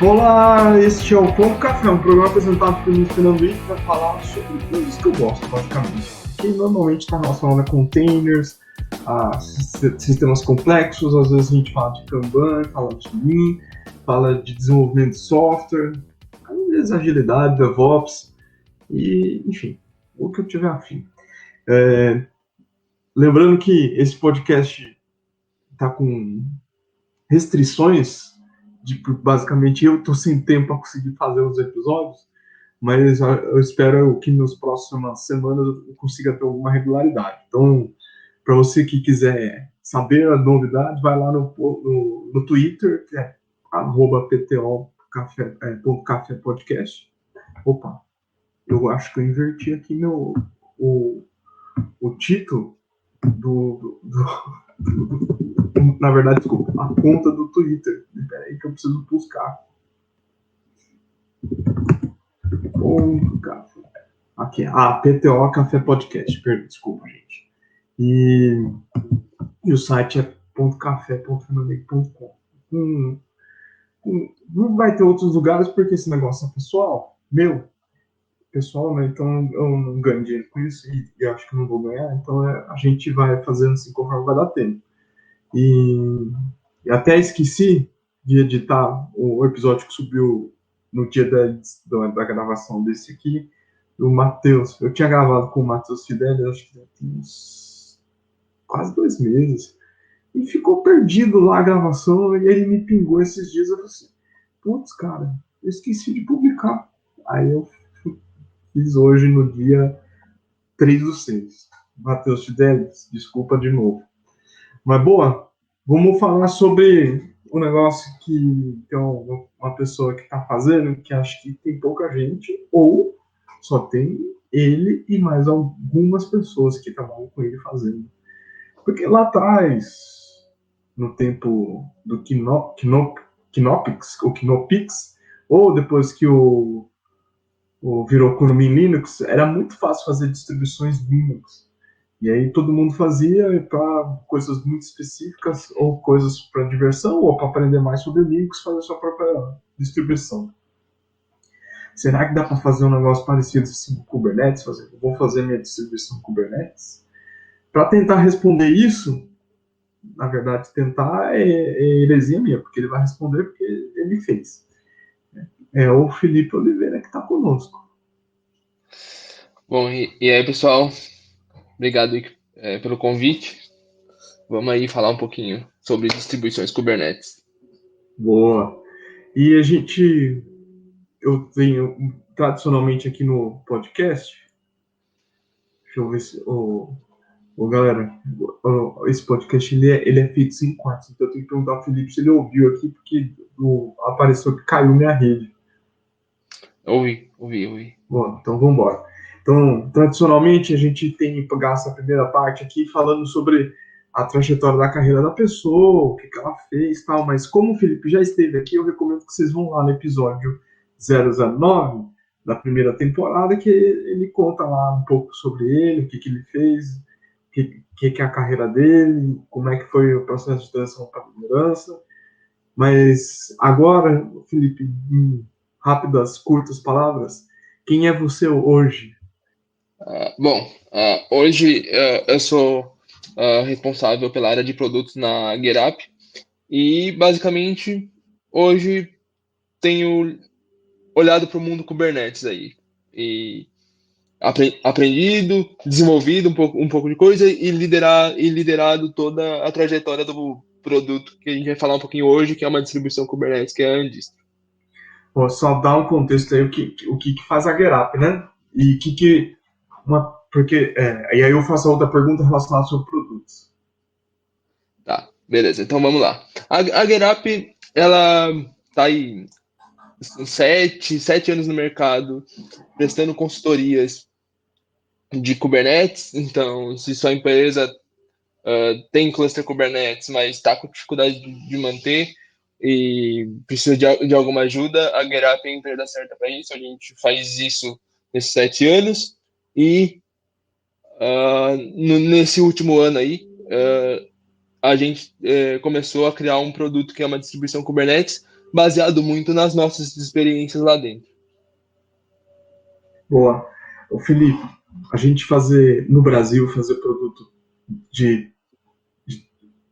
Olá, este é o Ponto Café, um programa apresentado por mim, Fernando Henrique, para falar sobre coisas que eu gosto, basicamente. Que normalmente está relacionado a containers, a sistemas complexos, às vezes a gente fala de Kanban, fala de Lean, fala de desenvolvimento de software, às vezes agilidade, DevOps, e enfim, o que eu tiver afim. Lembrando que esse podcast está com restrições, basicamente eu estou sem tempo para conseguir fazer os episódios, mas eu espero que nas próximas semanas eu consiga ter alguma regularidade. Então, para você que quiser saber a novidade, vai lá no Twitter, que é @pto.café podcast. Opa, eu acho que eu inverti aqui o título na verdade, desculpa, a conta do Twitter. Peraí que eu preciso buscar. Aqui, PTO Café Podcast. Desculpa, gente. E o site é .café.fernandec.com. Não vai ter outros lugares porque esse negócio é pessoal, né? Então eu não ganho dinheiro com isso e eu acho que não vou ganhar. Então a gente vai fazendo assim conforme vai dar tempo. E até esqueci de editar o episódio que subiu no dia da gravação desse aqui, do Matheus. Eu tinha gravado com o Matheus Fidelis, acho que tem uns quase 2 meses, e ficou perdido lá a gravação, e ele me pingou esses dias. Eu falei assim, putz, cara, eu esqueci de publicar. Aí eu fiz hoje no dia 3/6. Matheus Fidelis, desculpa de novo. Mas boa, vamos falar sobre um negócio que tem uma pessoa que está fazendo, que acho que tem pouca gente, ou só tem ele e mais algumas pessoas que trabalham com ele fazendo. Porque lá atrás, no tempo do Knoppix, ou depois que o virou Kurumin Linux, era muito fácil fazer distribuições Linux. E aí todo mundo fazia para coisas muito específicas, ou coisas para diversão, ou para aprender mais sobre Linux, fazer sua própria distribuição. Será que dá para fazer um negócio parecido assim com Kubernetes? Vou fazer minha distribuição Kubernetes? Para tentar responder isso, na verdade, tentar é heresia minha, porque ele vai responder porque ele fez. É o Felipe Oliveira que está conosco. Bom, e aí, pessoal, obrigado pelo convite. Vamos aí falar um pouquinho sobre distribuições Kubernetes. Boa. E eu tenho tradicionalmente aqui no podcast, deixa eu ver se, galera, esse podcast ele é feito em quartos, então eu tenho que perguntar ao Felipe se ele ouviu aqui, porque apareceu que caiu minha rede. Ouvi. Bom, então vamos embora. Então, tradicionalmente, a gente tem gasto a primeira parte aqui falando sobre a trajetória da carreira da pessoa, o que ela fez e tal, mas como o Felipe já esteve aqui, eu recomendo que vocês vão lá no episódio 009 da primeira temporada, que ele conta lá um pouco sobre ele, o que ele fez, o que é a carreira dele, como é que foi o processo de transição para a liderança. Mas agora, Felipe, em rápidas, curtas palavras, quem é você hoje? Hoje eu sou responsável pela área de produtos na GetUp e, basicamente, hoje tenho olhado para o mundo Kubernetes aí e aprendido, desenvolvido um pouco de coisa e liderado toda a trajetória do produto que a gente vai falar um pouquinho hoje, que é uma distribuição Kubernetes, que é a Andis. Vou só dar um contexto aí, o que faz a GetUp, né? E e aí eu faço a outra pergunta relacionada sobre produtos. Tá, beleza, então vamos lá. A GetUp, ela tá aí 7 anos no mercado, prestando consultorias de Kubernetes. Então, se sua empresa tem cluster Kubernetes, mas está com dificuldade de manter e precisa de alguma ajuda, a GetUp é a empresa certa para isso. A gente faz isso nesses 7 anos e nesse último ano aí, a gente começou a criar um produto que é uma distribuição Kubernetes baseado muito nas nossas experiências lá dentro. Boa. O Felipe, a gente no Brasil, fazer produto de,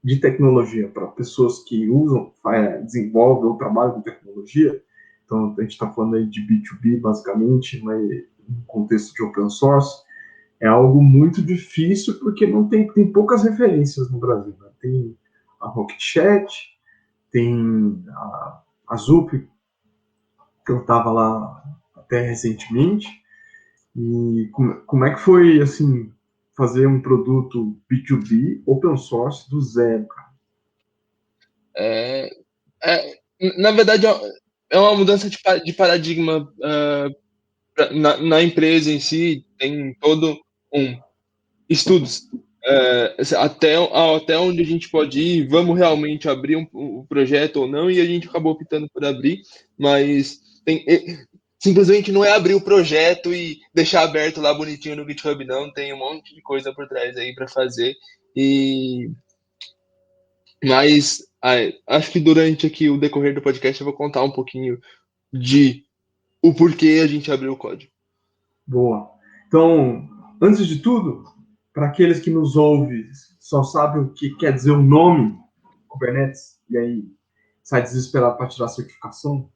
de tecnologia para pessoas que usam, desenvolvem ou trabalham com tecnologia, então a gente está falando aí de B2B, basicamente, mas no contexto de open source, é algo muito difícil porque não tem poucas referências no Brasil. Né? Tem a Rocketchat, tem a Zup, que eu estava lá até recentemente. E como é que foi, assim, fazer um produto B2B open source do zero, cara? É, na verdade, é uma mudança de paradigma na empresa em si, tem todo um estudos até onde a gente pode ir, vamos realmente abrir um projeto ou não, e a gente acabou optando por abrir, mas simplesmente não é abrir o projeto e deixar aberto lá bonitinho no GitHub, não, tem um monte de coisa por trás aí para fazer, mas acho que durante aqui o decorrer do podcast eu vou contar um pouquinho de o porquê a gente abriu o código. Boa. Então, antes de tudo, para aqueles que nos ouvem, só sabem o que quer dizer o nome Kubernetes, e aí sai desesperado para tirar a certificação,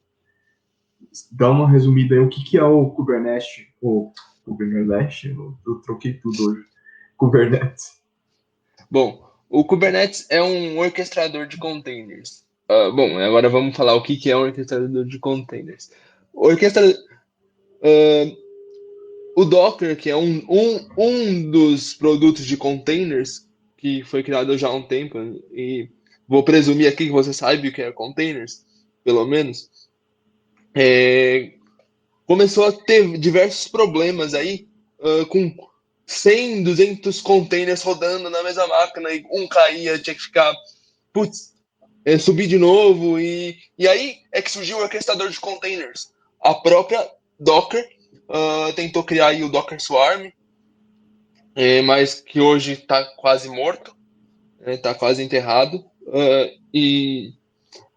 dá uma resumida aí, o que é o Kubernetes, ou Kubernetes, eu troquei tudo hoje, Kubernetes. Bom, o Kubernetes é um orquestrador de containers. Bom, agora vamos falar o que é um orquestrador de containers. O o Docker, que é um dos produtos de containers que foi criado já há um tempo, e vou presumir aqui que você sabe o que é containers, pelo menos, começou a ter diversos problemas aí com 100, 200 containers rodando na mesma máquina e um caía, tinha que ficar, putz, subir de novo. E aí é que surgiu o orquestrador de containers. A própria Docker tentou criar aí o Docker Swarm, mas que hoje está quase morto, está quase enterrado. E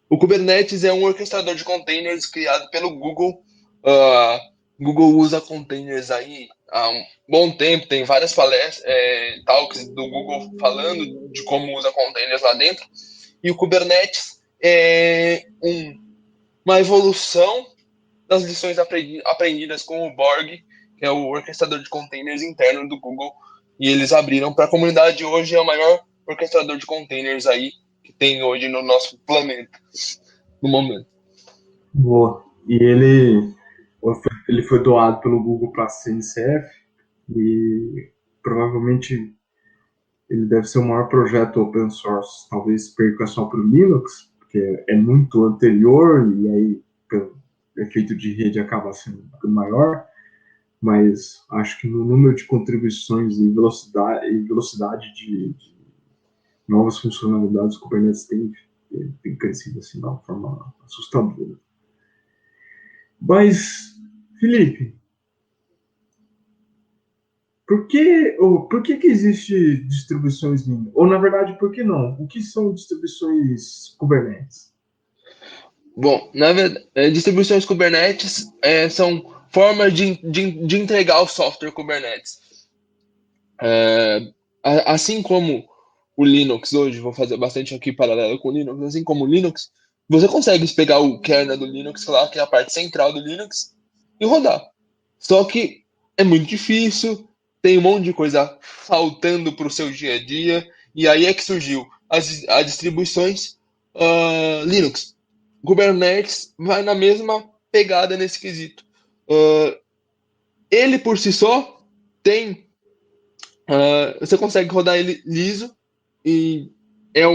o Kubernetes é um orquestrador de containers criado pelo Google. Google usa containers aí há um bom tempo, tem várias palestras, talks do Google falando de como usa containers lá dentro. E o Kubernetes é uma evolução das lições aprendidas com o Borg, que é o orquestrador de containers interno do Google, e eles abriram para a comunidade. Hoje é o maior orquestrador de containers aí que tem hoje no nosso planeta, no momento. Boa. E ele foi doado pelo Google para a CNCF e provavelmente ele deve ser o maior projeto open source, talvez perca só para o Linux, porque é muito anterior e aí pelo efeito de rede acaba sendo maior, mas acho que no número de contribuições e velocidade de novas funcionalidades, o Kubernetes tem crescido assim de uma forma assustadora. Mas, Felipe, por que existe distribuições Linux? Ou, na verdade, por que não? O que são distribuições Kubernetes? Bom, na verdade, distribuições Kubernetes são formas de entregar o software Kubernetes. Assim como o Linux hoje, vou fazer bastante aqui paralelo com o Linux, assim como o Linux, você consegue pegar o kernel do Linux, lá, que é a parte central do Linux, e rodar. Só que é muito difícil, tem um monte de coisa faltando para o seu dia a dia, e aí é que surgiu as distribuições Linux. Kubernetes vai na mesma pegada nesse quesito. Ele por si só tem. Você consegue rodar ele liso, e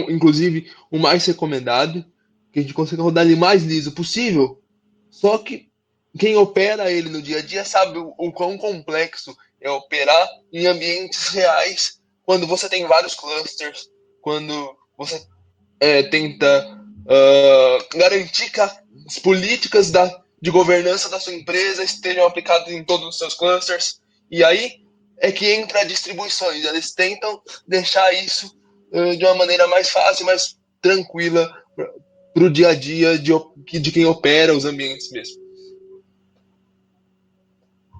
inclusive o mais recomendado, que a gente consegue rodar ele mais liso possível. Só que quem opera ele no dia a dia sabe o quão complexo é operar em ambientes reais quando você tem vários clusters, quando você tenta garantir que as políticas de governança da sua empresa estejam aplicadas em todos os seus clusters. E aí é que entra as distribuições. Eles tentam deixar isso de uma maneira mais fácil, mais tranquila para o dia a dia de quem opera os ambientes mesmo.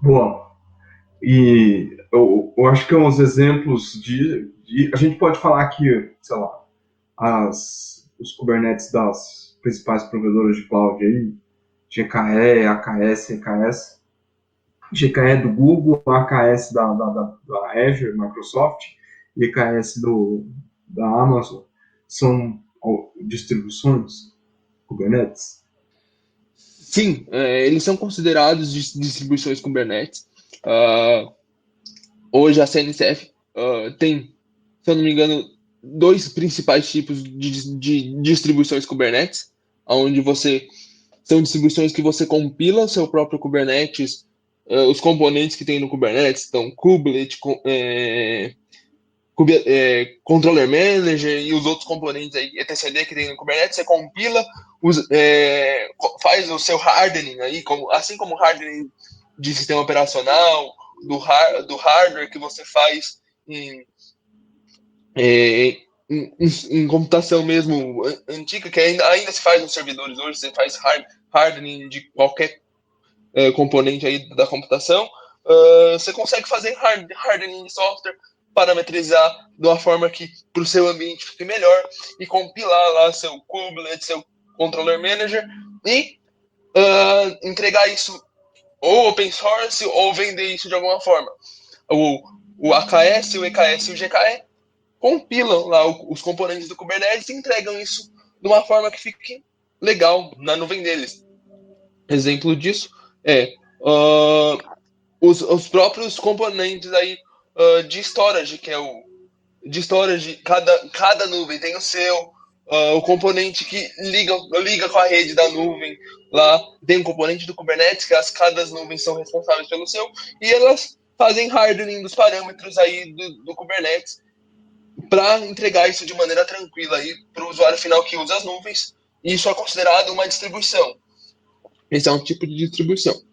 Boa. E eu acho que é uns exemplos a gente pode falar aqui, sei lá, os Kubernetes das principais provedoras de cloud aí, GKE, AKS, EKS. GKE do Google, AKS da Azure, Microsoft, e EKS da Amazon, são distribuições Kubernetes? Sim, eles são considerados distribuições Kubernetes. Uh, Hoje a CNCF tem, se eu não me engano, dois principais tipos de distribuições Kubernetes, onde são distribuições que você compila seu próprio Kubernetes, os componentes que tem no Kubernetes, então kubelet, Controller Manager e os outros componentes aí, etcd, que tem no Kubernetes, você compila, faz o seu hardening aí, assim como o hardening de sistema operacional, do hardware que você faz em, é, em computação mesmo antiga, que ainda se faz nos servidores hoje, você faz hardening de qualquer componente aí da computação, você consegue fazer hardening de software, parametrizar de uma forma que para o seu ambiente fique melhor e compilar lá seu kubelet, seu controller manager e entregar isso ou open source ou vender isso de alguma forma. O AKS, o EKS e o GKE compilam lá os componentes do Kubernetes e entregam isso de uma forma que fique legal na nuvem deles. Exemplo disso é os próprios componentes aí de storage, que é de storage, cada nuvem tem o seu, o componente que liga com a rede da nuvem, lá tem um componente do Kubernetes, que cada nuvens são responsáveis pelo seu, e elas fazem hardening dos parâmetros aí do Kubernetes para entregar isso de maneira tranquila aí para o usuário final que usa as nuvens, e isso é considerado uma distribuição. Esse é um tipo de distribuição.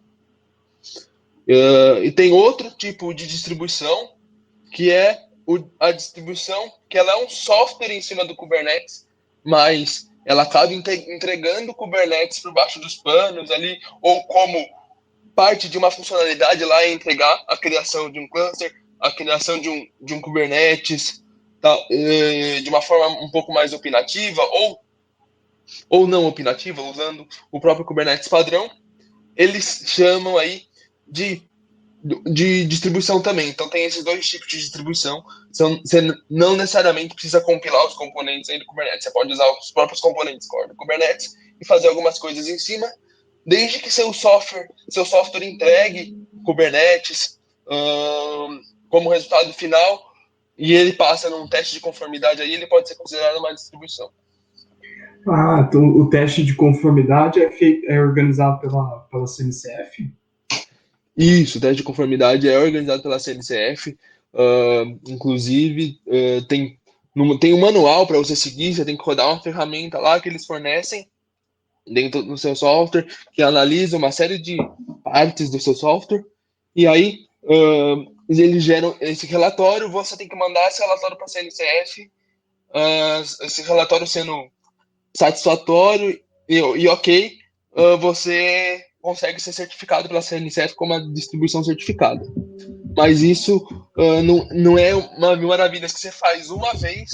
E tem outro tipo de distribuição, que é a distribuição, que ela é um software em cima do Kubernetes, mas ela acaba entregando o Kubernetes por baixo dos panos ali, ou como parte de uma funcionalidade lá é entregar a criação de um cluster, a criação de um Kubernetes, de uma forma um pouco mais opinativa, ou não opinativa, usando o próprio Kubernetes padrão. Eles chamam aí de distribuição também. Então tem esses dois tipos de distribuição. Você não necessariamente precisa compilar os componentes aí do Kubernetes. Você pode usar os próprios componentes core do Kubernetes e fazer algumas coisas em cima, desde que seu software entregue Kubernetes como resultado final e ele passa num teste de conformidade aí, ele pode ser considerado uma distribuição. Então o teste de conformidade é organizado pela CNCF? Isso, o teste de conformidade é organizado pela CNCF, inclusive tem um manual para você seguir, você tem que rodar uma ferramenta lá que eles fornecem dentro do seu software, que analisa uma série de partes do seu software, e aí eles geram esse relatório, você tem que mandar esse relatório para a CNCF, esse relatório sendo satisfatório e ok, você consegue ser certificado pela CNCF como uma distribuição certificada. Mas isso não é uma mil maravilhas que você faz uma vez.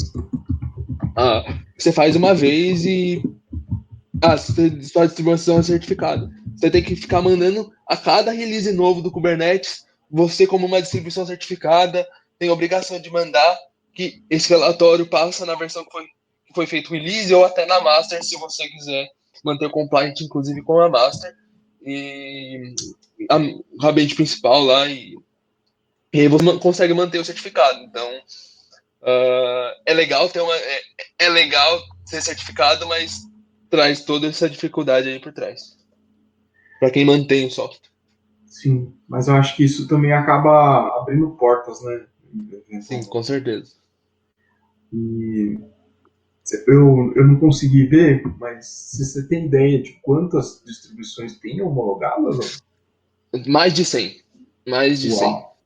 Você faz uma vez e sua distribuição é certificada. Você tem que ficar mandando a cada release novo do Kubernetes, você como uma distribuição certificada tem a obrigação de mandar que esse relatório passa na versão que foi feito o release ou até na master, se você quiser manter o compliant, inclusive com a master e a rede principal lá e aí você consegue manter o certificado. Então é legal é legal ser certificado, mas traz toda essa dificuldade aí por trás para quem mantém o software. Sim, mas eu acho que isso também acaba abrindo portas, né? Sim, com certeza. E eu não consegui ver, mas se você tem ideia de quantas distribuições tem homologadas? Mais de 100. Mais de 100. Uau!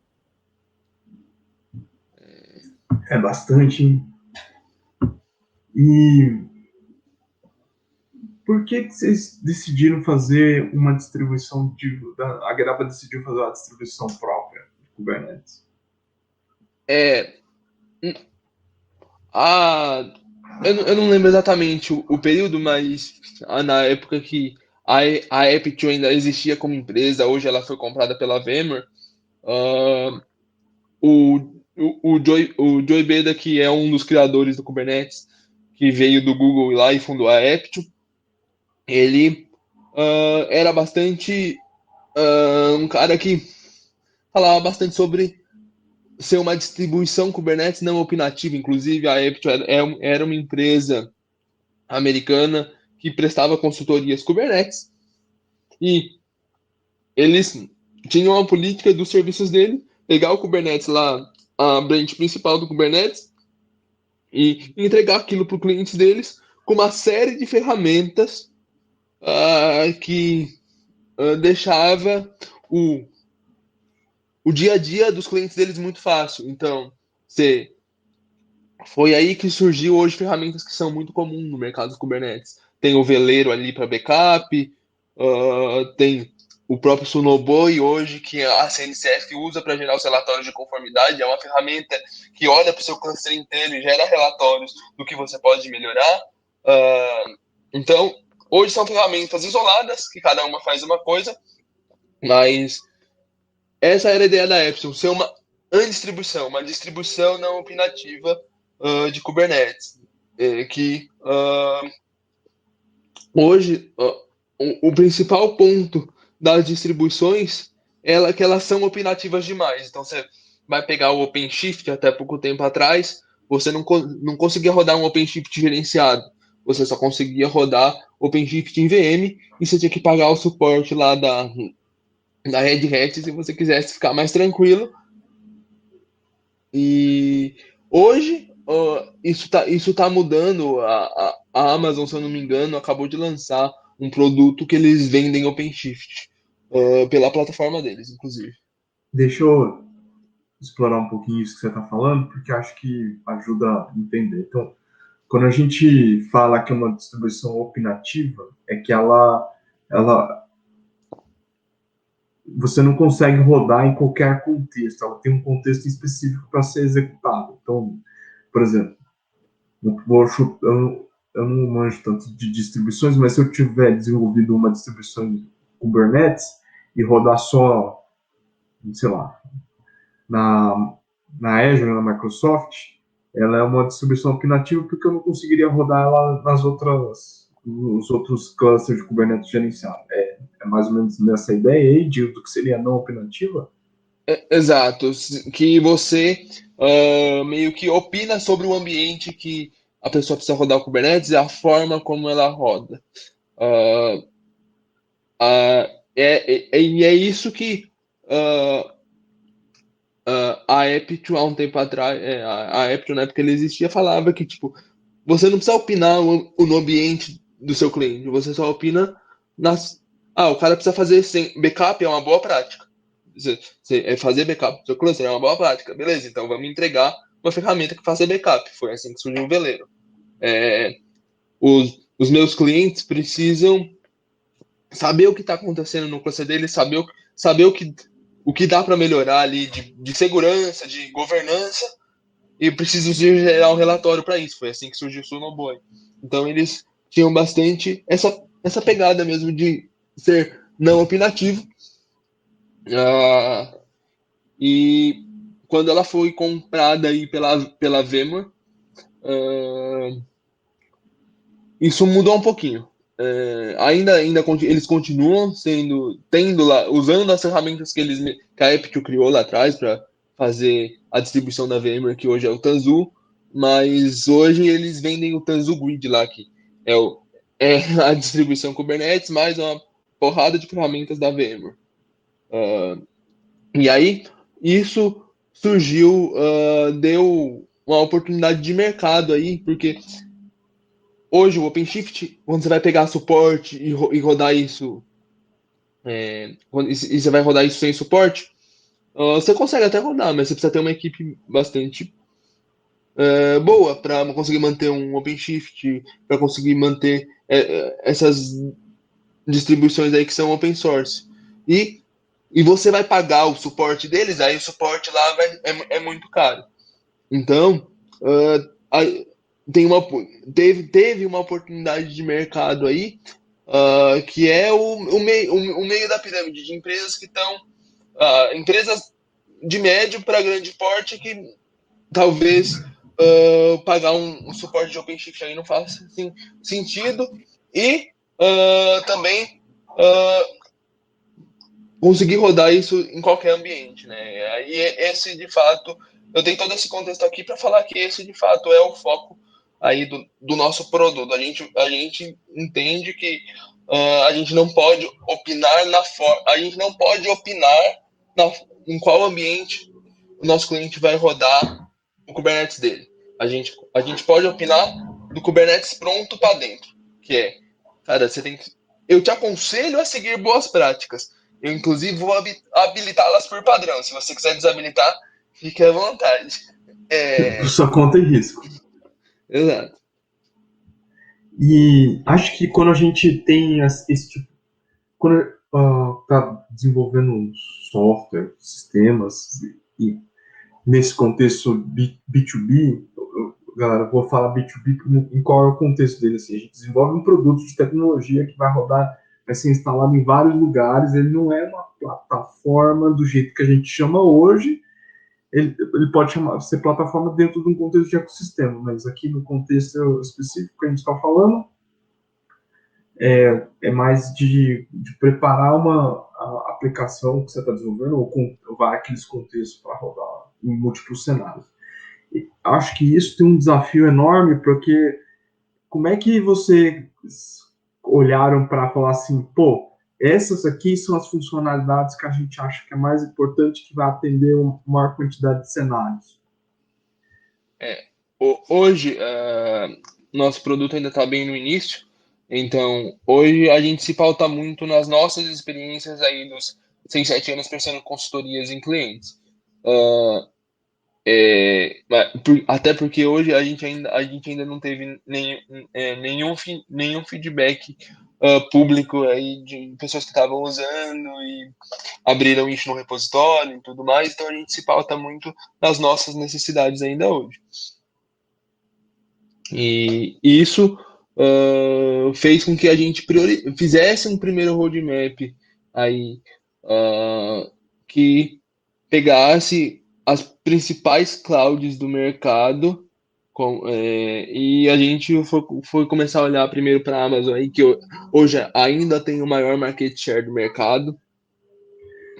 É bastante, hein? E Por que vocês decidiram fazer uma distribuição a Graba decidiu fazer uma distribuição própria de Kubernetes? É, a, eu não lembro exatamente o período, mas na época que a Apt ainda existia como empresa, hoje ela foi comprada pela VMware, ah, o Joey Beda, que é um dos criadores do Kubernetes, que veio do Google lá e fundou a Apt, ele era bastante um cara que falava bastante sobre ser uma distribuição Kubernetes não opinativa. Inclusive, a Apt era uma empresa americana que prestava consultorias Kubernetes e eles tinham a política dos serviços dele, pegar o Kubernetes lá, a branch principal do Kubernetes, e entregar aquilo para o cliente deles com uma série de ferramentas que deixava o, o dia a dia dos clientes deles muito fácil. Então, você foi aí que surgiu hoje ferramentas que são muito comuns no mercado dos Kubernetes. Tem o veleiro ali para backup, tem o próprio Sonobuoy hoje, que a CNCF usa para gerar os relatórios de conformidade. É uma ferramenta que olha para o seu cluster inteiro e gera relatórios do que você pode melhorar. Então, hoje são ferramentas isoladas, que cada uma faz uma coisa, mas essa era a ideia da Epsilon, ser uma undistribuição, uma distribuição não opinativa de Kubernetes, que hoje o principal ponto das distribuições é que elas são opinativas demais. Então você vai pegar o OpenShift até pouco tempo atrás, você não conseguia rodar um OpenShift gerenciado, você só conseguia rodar OpenShift em VM e você tinha que pagar o suporte lá da Red Hat se você quisesse ficar mais tranquilo. E hoje isso tá mudando. A Amazon, se eu não me engano, acabou de lançar um produto que eles vendem OpenShift pela plataforma deles, inclusive. Deixa eu explorar um pouquinho isso que você está falando, porque acho que ajuda a entender. Então, quando a gente fala que é uma distribuição opinativa, é que ela você não consegue rodar em qualquer contexto, ela tem um contexto específico para ser executado. Então, por exemplo, eu não manjo tanto de distribuições, mas se eu tiver desenvolvido uma distribuição de Kubernetes e rodar só, sei lá, na, na Azure, na Microsoft, ela é uma distribuição opinativa porque eu não conseguiria rodar ela nos outros clusters de Kubernetes gerenciado. É mais ou menos nessa ideia aí do que seria não opinativa? Exato, que você meio que opina sobre o ambiente que a pessoa precisa rodar o Kubernetes e a forma como ela roda. Uh, e é isso que a Epitio, há um tempo atrás, a Epitio, na época que ele existia, falava que, tipo, você não precisa opinar no ambiente do seu cliente, você só opina nas. Ah, o cara precisa fazer sem backup, é uma boa prática. Fazer backup do seu cluster é uma boa prática. Beleza, então vamos entregar uma ferramenta que faça backup. Foi assim que surgiu o Veleiro. Os meus clientes precisam saber o que está acontecendo no cluster deles, saber o que dá para melhorar ali de segurança, de governança, e preciso gerar um relatório para isso. Foi assim que surgiu o Sonobuoy. Então eles tinham bastante essa pegada mesmo de ser não opinativo. E quando ela foi comprada aí pela VMware, isso mudou um pouquinho. Ainda eles continuam tendo lá, usando as ferramentas que a Epicure criou lá atrás para fazer a distribuição da VMware, que hoje é o Tanzu, mas hoje eles vendem o Tanzu Grid lá, que é a distribuição Kubernetes mais uma porrada de ferramentas da VMware. E aí, isso surgiu, deu uma oportunidade de mercado aí, porque hoje o OpenShift, quando você vai pegar suporte e rodar isso, e você vai rodar isso sem suporte, você consegue até rodar, mas você precisa ter uma equipe bastante boa para conseguir manter um OpenShift, para conseguir manter essas distribuições aí que são open source. E você vai pagar o suporte deles, aí o suporte lá é muito caro. Então, teve uma oportunidade de mercado aí, que é o meio da pirâmide, de empresas que estão, empresas de médio para grande porte, que talvez pagar um suporte de OpenShift aí não faça assim, sentido, e também conseguir rodar isso em qualquer ambiente, né? Aí esse de fato, eu dei todo esse contexto aqui para falar que esse de fato é o foco aí do nosso produto. A gente entende que a gente não pode opinar a gente não pode opinar em qual ambiente o nosso cliente vai rodar o Kubernetes dele. A gente pode opinar do Kubernetes pronto para dentro, que é, cara, eu te aconselho a seguir boas práticas. Eu, inclusive, vou habilitá-las por padrão. Se você quiser desabilitar, fique à vontade. Por sua conta e risco. Exato. E acho que quando a gente tem esse tipo. Quando está desenvolvendo software, sistemas, e nesse contexto B2B, galera, vou falar B2B em qual é o contexto dele. Assim, a gente desenvolve um produto de tecnologia que vai rodar, vai ser instalado em vários lugares. Ele não é uma plataforma do jeito que a gente chama hoje. Ele pode ser plataforma dentro de um contexto de ecossistema, mas aqui no contexto específico que a gente está falando, é mais de preparar uma aplicação que você está desenvolvendo, ou vai aqueles contextos para rodar em múltiplos cenários. E acho que isso tem um desafio enorme, porque como é que vocês olharam para falar assim, pô, essas aqui são as funcionalidades que a gente acha que é mais importante, que vai atender uma maior quantidade de cenários? Hoje, nosso produto ainda está bem no início, então hoje a gente se pauta muito nas nossas experiências aí dos 6, 7 anos prestando consultorias em clientes. Até porque hoje a gente ainda não teve nenhum feedback público aí de pessoas que estavam usando e abriram isso no repositório e tudo mais, então a gente se pauta muito nas nossas necessidades ainda hoje. E isso fez com que a gente fizesse um primeiro roadmap aí, que pegasse as principais clouds do mercado, e a gente foi começar a olhar primeiro para a Amazon, aí, que hoje ainda tem o maior market share do mercado.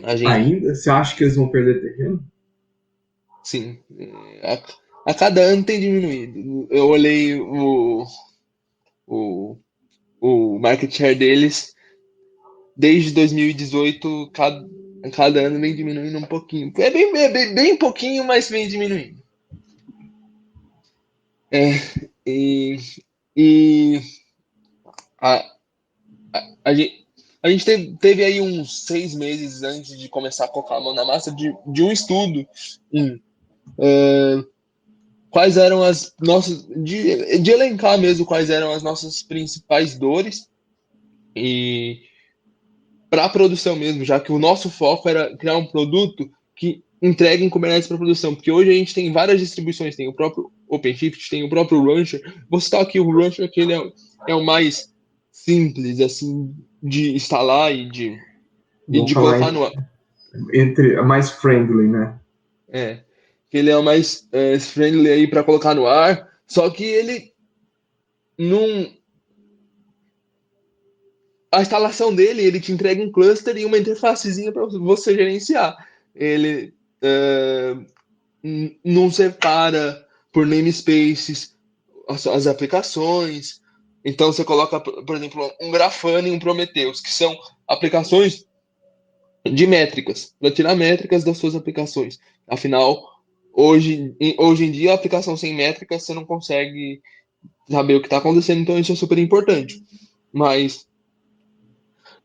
Ainda? Você acha que eles vão perder terreno? Sim. A cada ano tem diminuído. Eu olhei o market share deles desde 2018, cada ano vem diminuindo um pouquinho. Bem pouquinho, mas vem diminuindo. E a, a gente teve aí uns 6 meses antes de começar a colocar a mão na massa de um estudo quais eram as nossas, de elencar mesmo quais eram as nossas principais dores, e para a produção mesmo, já que o nosso foco era criar um produto que entregue em Kubernetes para produção, porque hoje a gente tem várias distribuições, tem o próprio OpenShift, tem o próprio Rancher. Vou citar aqui o Rancher, que ele é o mais simples assim de instalar e de colocar no ar. Mais friendly, né? Que ele é o mais friendly aí para colocar no ar, só que ele não. A instalação dele, ele te entrega um cluster e uma interfacezinha para você gerenciar. Ele não separa por namespaces as aplicações. Então você coloca, por exemplo, um Grafana e um Prometheus, que são aplicações de métricas, para tirar métricas das suas aplicações. Afinal, hoje em dia, a aplicação sem métricas, você não consegue saber o que está acontecendo, então isso é super importante. Mas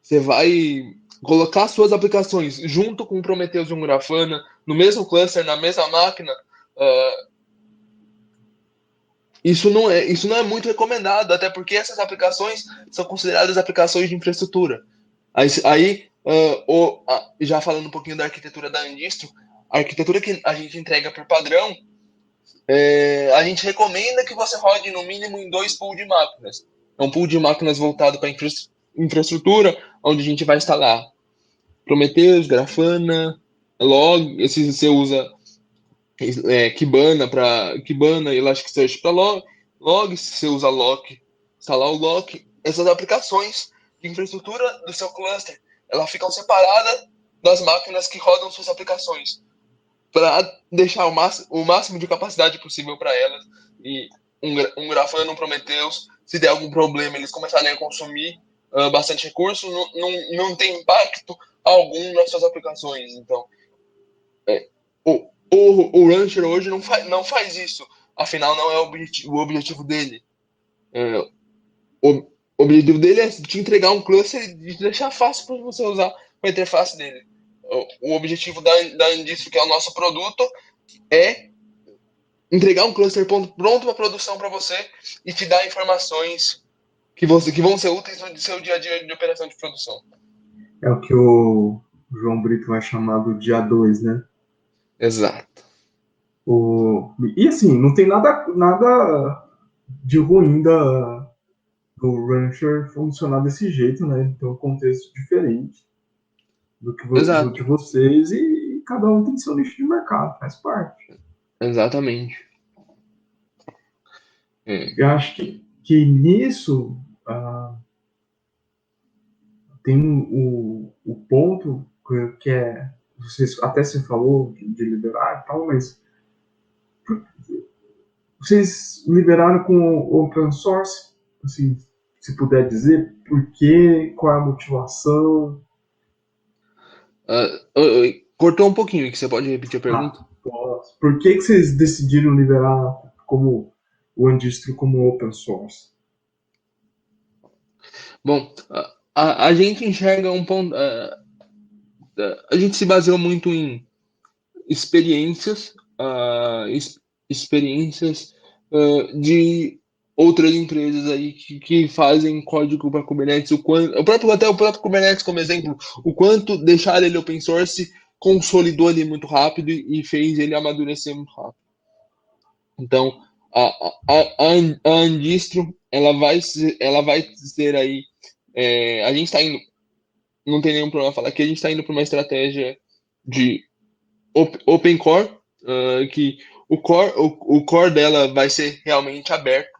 você vai colocar suas aplicações junto com o Prometheus e um Grafana, no mesmo cluster, na mesma máquina, isso não é muito recomendado, até porque essas aplicações são consideradas aplicações de infraestrutura. Já falando um pouquinho da arquitetura da Andistro, a arquitetura que a gente entrega por padrão, a gente recomenda que você rode no mínimo em 2 pools de máquinas. É um pool de máquinas voltado para infraestrutura, onde a gente vai instalar Prometheus, Grafana, Log, esse você usa Kibana e Elasticsearch para logs, você usa Lock, instalar o Lock. Essas aplicações de infraestrutura do seu cluster, elas ficam separadas das máquinas que rodam suas aplicações, para deixar o máximo de capacidade possível para elas. E um Grafana, um Prometheus, se der algum problema, eles começarem a consumir bastante recurso, não tem impacto algum nas suas aplicações. Então, o Rancher hoje não faz isso. Afinal, não é o objetivo dele. O objetivo dele é te entregar um cluster e deixar fácil para você usar a interface dele. O objetivo da Andistro, que é o nosso produto, é entregar um cluster pronto para produção para você e te dar informações que vão ser úteis no seu dia a dia de operação de produção. É o que o João Brito vai chamar do dia 2, né? Exato. E assim, não tem nada de ruim do Rancher funcionar desse jeito, né? Tem um contexto diferente do de vocês e cada um tem seu nicho de mercado, faz parte. Exatamente. Eu acho que nisso tem o ponto que é, vocês até se falou de liberar e tal, mas vocês liberaram com open source, assim, se puder dizer, por quê, qual é a motivação? Cortou um pouquinho, que você pode repetir a pergunta? Posso. Por que vocês decidiram liberar como o Andistro como open source? Bom, a gente enxerga um ponto. A gente se baseou muito em experiências, experiências de outras empresas aí que fazem código para Kubernetes, até o próprio Kubernetes como exemplo, o quanto deixar ele open source consolidou ele muito rápido e fez ele amadurecer muito rápido. Então, a Andistro, ela vai ser aí, a gente está indo, não tem nenhum problema falar que a gente está indo para uma estratégia de open core, que o core dela vai ser realmente aberto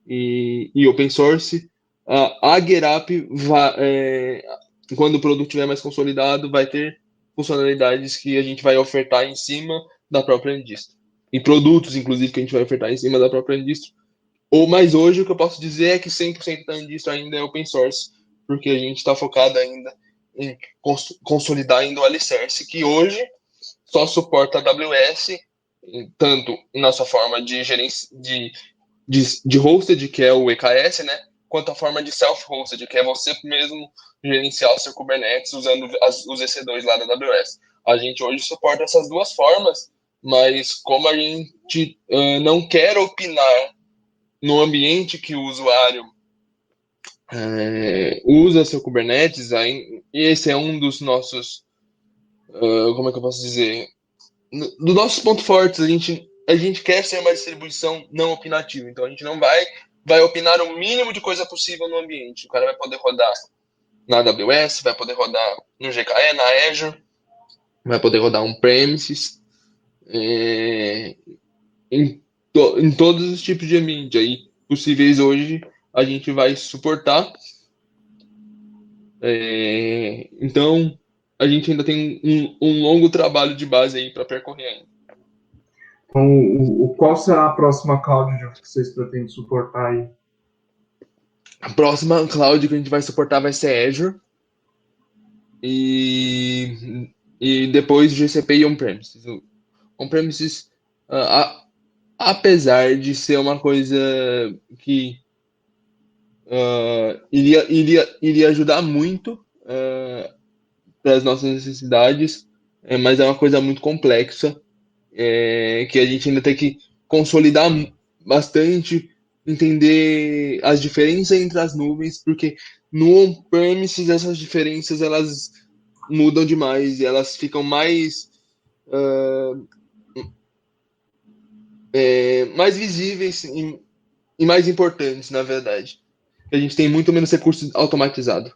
e open source. A GetUp, quando o produto estiver mais consolidado, vai ter funcionalidades que a gente vai ofertar em cima da própria Andistro. E produtos, inclusive, que a gente vai ofertar em cima da própria Andistro. Mas hoje o que eu posso dizer é que 100% da Andistro ainda é open source, porque a gente está focado ainda em consolidar ainda o alicerce, que hoje só suporta a AWS, tanto na sua forma de gerência de hosted, que é o EKS, né? Quanto a forma de self-hosted, que é você mesmo gerenciar o seu Kubernetes usando os EC2 lá da AWS. A gente hoje suporta essas duas formas, mas como a gente não quer opinar no ambiente que o usuário usa seu Kubernetes, aí, esse é um dos nossos, como é que eu posso dizer, do nossos pontos fortes. A gente quer ser uma distribuição não opinativa, então a gente não vai opinar o mínimo de coisa possível no ambiente. O cara vai poder rodar na AWS, vai poder rodar no GKE, na Azure, vai poder rodar on-premises, em todos os tipos de ambiente aí possíveis hoje a gente vai suportar. Então a gente ainda tem um longo trabalho de base aí para percorrer ainda. Então, qual será a próxima cloud que vocês pretendem suportar aí? A próxima cloud que a gente vai suportar vai ser Azure. E depois GCP e on-premises. On-premises, apesar de ser uma coisa que iria ajudar muito para as nossas necessidades, mas é uma coisa muito complexa, que a gente ainda tem que consolidar bastante entender as diferenças entre as nuvens, porque no on-premises essas diferenças elas mudam demais e elas ficam mais visíveis e mais importantes, na verdade. A gente tem muito menos recurso automatizado.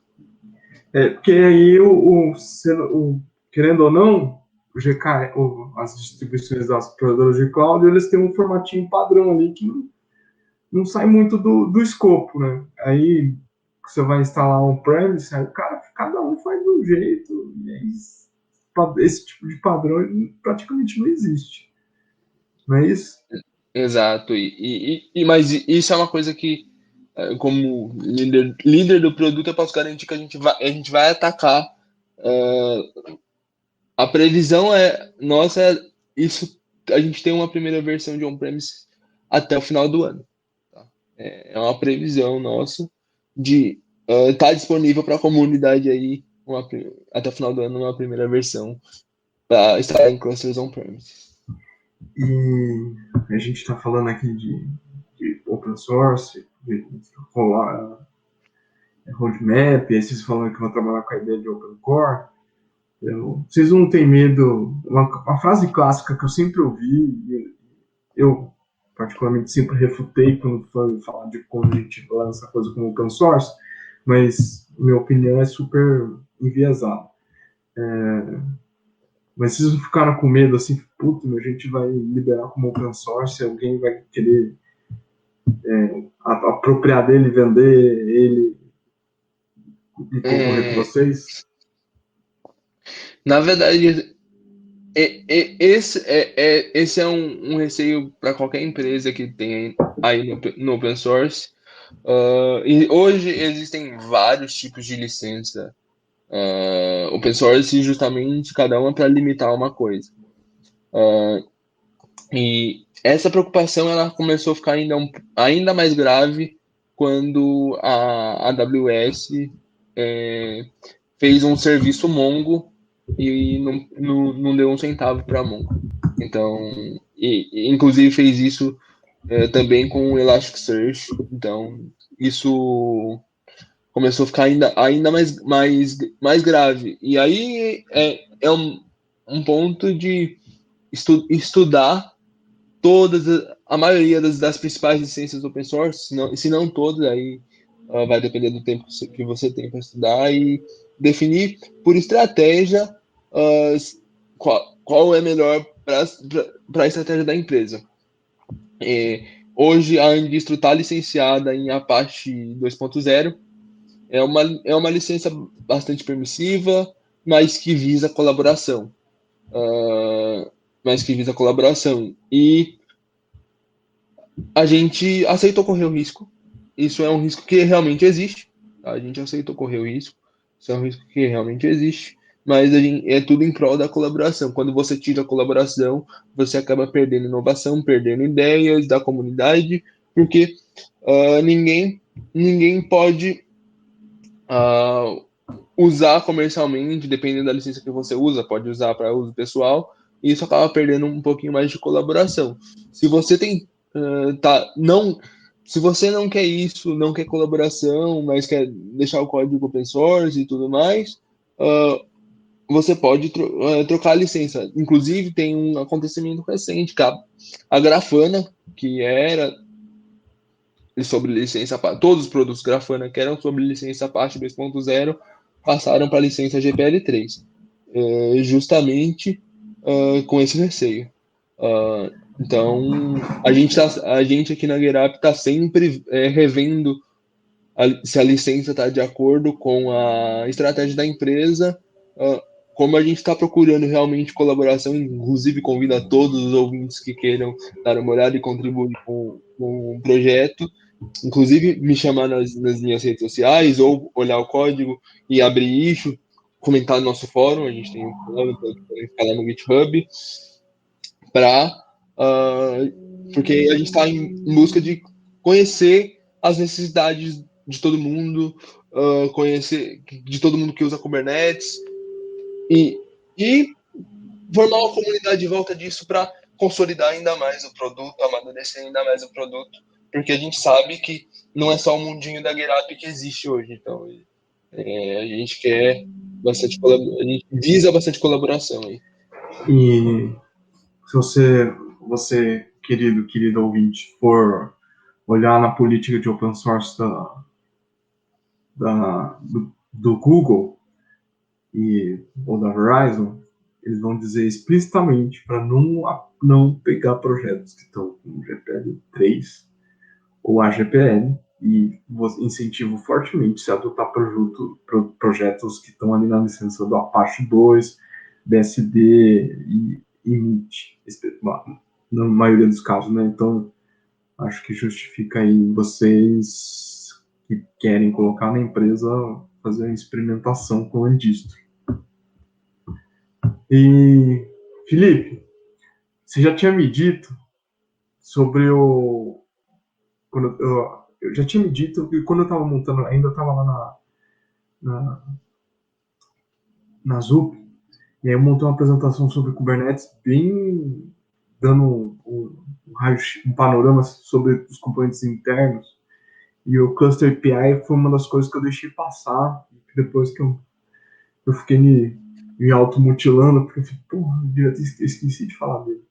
Porque aí, querendo ou não, o GK, as distribuições das provedoras de cloud, eles têm um formatinho padrão ali que não sai muito do escopo, né? Aí você vai instalar um premise, aí cada um faz de um jeito, e aí, esse tipo de padrão praticamente não existe. Não é isso? Exato. Mas isso é uma coisa que, como líder do produto, eu posso garantir que a gente vai atacar. A previsão nossa, isso, a gente tem uma primeira versão de on-premise até o final do ano. Tá? É uma previsão nossa de estar disponível para a comunidade aí até o final do ano uma primeira versão para estar em clusters on-premise. E a gente está falando aqui de open source, de rolar roadmap, aí vocês falando que vão trabalhar com a ideia de open core. Vocês não têm medo? Uma frase clássica que eu sempre ouvi, eu particularmente sempre refutei quando foi falar de como a gente lança coisa como open source, mas minha opinião é super enviesada. Mas vocês não ficaram com medo assim, puta, a gente vai liberar como open source, alguém vai querer apropriar dele, vender ele e concorrer com vocês? Na verdade, esse é um receio para qualquer empresa que tem aí no open source. E hoje existem vários tipos de licença open source, justamente cada uma para limitar uma coisa. E essa preocupação ela começou a ficar ainda mais grave quando a AWS fez um serviço Mongo e não deu um centavo para Mongo. Então, inclusive fez isso também com o Elasticsearch. Então, isso começou a ficar ainda mais grave. E aí é um ponto de estudar a maioria das principais licenças open source, se não todas, aí vai depender do tempo que você tem para estudar e definir por estratégia qual é melhor para a estratégia da empresa. Hoje a Indistro está licenciada em Apache 2.0, é uma licença bastante permissiva, mas que visa colaboração. E a gente aceitou correr o risco. Isso é um risco que realmente existe. Tá? A gente aceitou correr o risco. Isso é um risco que realmente existe. Mas é tudo em prol da colaboração. Quando você tira a colaboração, você acaba perdendo inovação, perdendo ideias da comunidade, porque ninguém pode usar comercialmente, dependendo da licença que você usa, pode usar para uso pessoal, e isso acaba perdendo um pouquinho mais de colaboração. Se você tem se você não quer isso, não quer colaboração, mas quer deixar o código open source e tudo mais, você pode trocar a licença. Inclusive, tem um acontecimento recente, que a Grafana, que era sobre licença, todos os produtos Grafana que eram sobre licença Apache 2.0 passaram para a licença GPL3, justamente com esse receio. Então, a gente aqui na GetUp está sempre revendo se a licença está de acordo com a estratégia da empresa. Como a gente está procurando realmente colaboração, inclusive convido a todos os ouvintes que queiram dar uma olhada e contribuir com o projeto, inclusive me chamar nas minhas redes sociais ou olhar o código e abrir issue, comentar no nosso fórum, a gente tem um fórum para falar no GitHub, porque a gente está em busca de conhecer as necessidades de todo mundo, conhecer de todo mundo que usa Kubernetes e formar uma comunidade de volta disso para consolidar ainda mais o produto, amadurecer ainda mais o produto, porque a gente sabe que não é só o mundinho da GetUp que existe hoje. Então, a gente quer bastante a gente visa bastante colaboração aí. E se você, querido ouvinte, for olhar na política de open source do Google ou da Verizon, eles vão dizer explicitamente para não pegar projetos que estão com GPL 3 ou AGPL, e incentivo fortemente se adotar projetos que estão ali na licença do Apache 2, BSD e MIT, na maioria dos casos, né? Então, acho que justifica aí vocês que querem colocar na empresa fazer uma experimentação com o Andistro. E, Felipe, você já tinha me dito sobre o... eu já tinha me dito que quando eu estava montando, ainda estava lá na ZUP, e aí eu montei uma apresentação sobre Kubernetes, bem dando um panorama sobre os componentes internos. E o Cluster API foi uma das coisas que eu deixei passar, depois que eu fiquei me automutilando, porque eu falei, porra, eu esqueci de falar dele.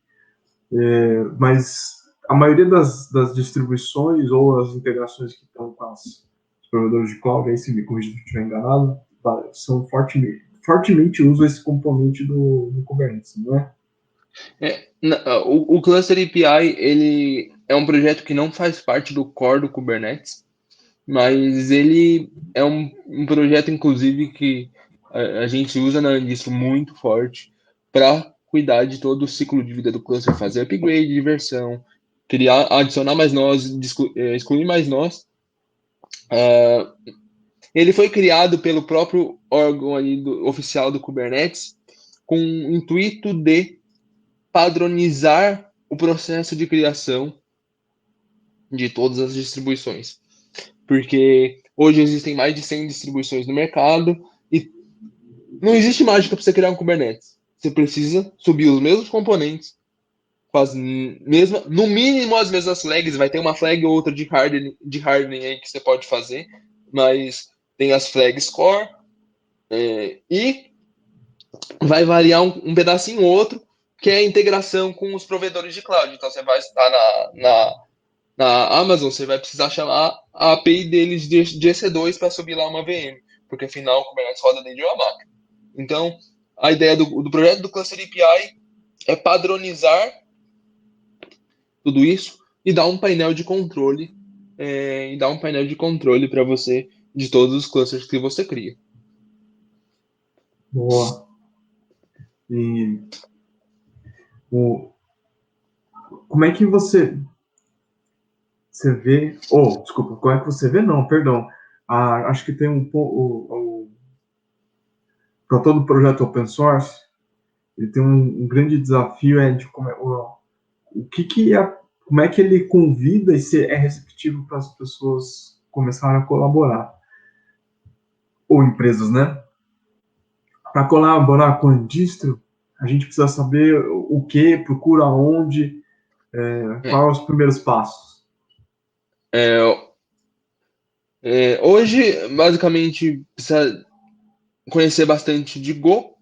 Mas a maioria das distribuições ou as integrações que estão com os provedores de cloud, aí se me corrija se eu estiver enganado, são fortemente usam esse componente do Kubernetes, não é? O Cluster API, ele é um projeto que não faz parte do core do Kubernetes, mas ele é um projeto, inclusive, que a gente usa na Andistro muito forte para cuidar de todo o ciclo de vida do cluster, fazer upgrade de versão, criar, adicionar mais nós, excluir mais nós. Ele foi criado pelo próprio órgão ali oficial do Kubernetes com o intuito de padronizar o processo de criação de todas as distribuições. Porque hoje existem mais de 100 distribuições no mercado e não existe mágica para você criar um Kubernetes. Você precisa subir os mesmos componentes, com no mínimo as mesmas flags, vai ter uma flag ou outra de hardening aí que você pode fazer, mas tem as flags core e vai variar um pedacinho ou outro, que é a integração com os provedores de cloud. Então você vai estar na Amazon, você vai precisar chamar a API deles de EC2 para subir lá uma VM, porque afinal o Kubernetes roda dentro de uma máquina. Então, a ideia do projeto do Cluster API é padronizar tudo isso e dar um painel de controle para você de todos os clusters que você cria. Boa. E como é que você vê... desculpa, como é que você vê? Não, perdão. Acho que tem um pouco... Para todo projeto open source, ele tem um grande desafio de como é que ele convida e é receptivo para as pessoas começarem a colaborar. Ou empresas, né? Para colaborar com a Andistro, a gente precisa saber o que, procura onde, quais os primeiros passos. Hoje, basicamente, precisa conhecer bastante de Go.